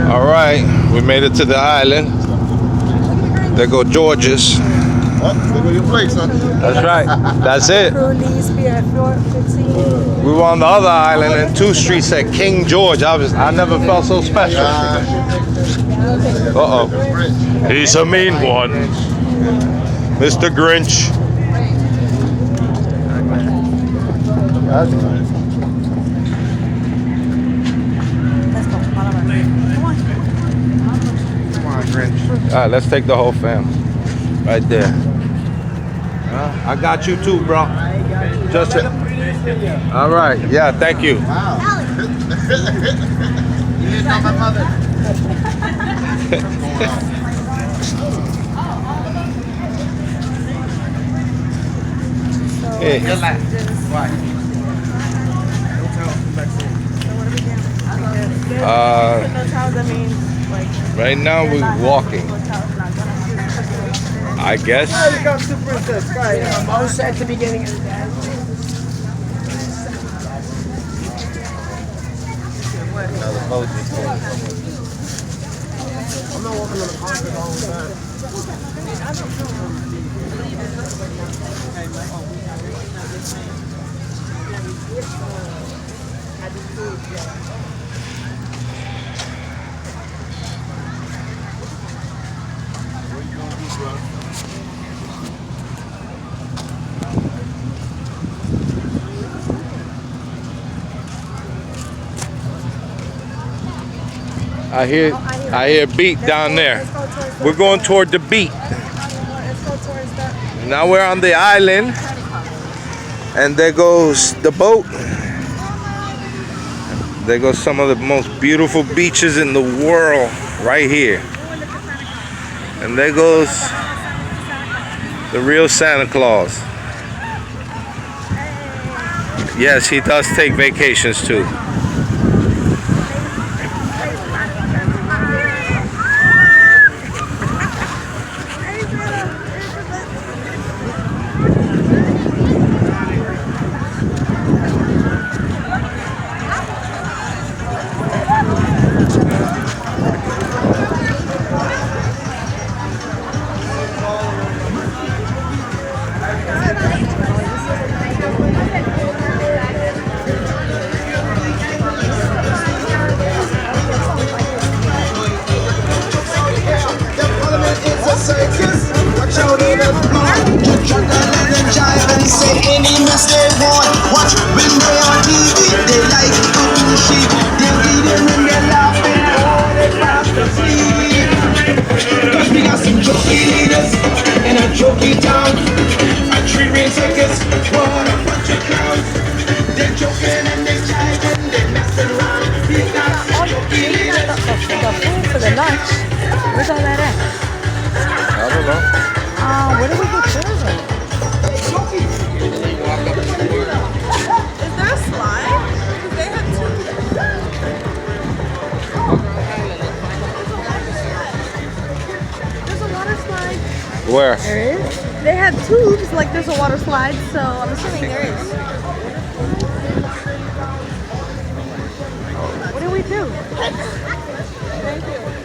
All right, we made it to the island. There go George's. Oh, there go your place, huh? That's right. That's it. We were on the other island, and 2nd Street said King George. I never felt so special. Uh-oh. He's a mean one. Mr. Grinch. That's nice. All right, let's take the whole family. Right there. I got you too, bro. Just all right. Yeah, thank you. Wow. You didn't know my mother. Hey. Right now we're walking. I guess. Most at the beginning of the day. I'm not walking on the concrete all the time. What you gonna do, bro? I hear beat down there. We're going toward the beat. Now we're on the island, and there goes the boat. There goes some of the most beautiful beaches in the world right here. And there goes the real Santa Claus. Yes, he does take vacations too. For the lunch. Where's all that at? I don't know. Where do we go further? Is there a slide? Because they had two. There's a water slide. Where? There is? They had tubes, like there's a water slide, so I'm assuming there is. What do we do? Thank you.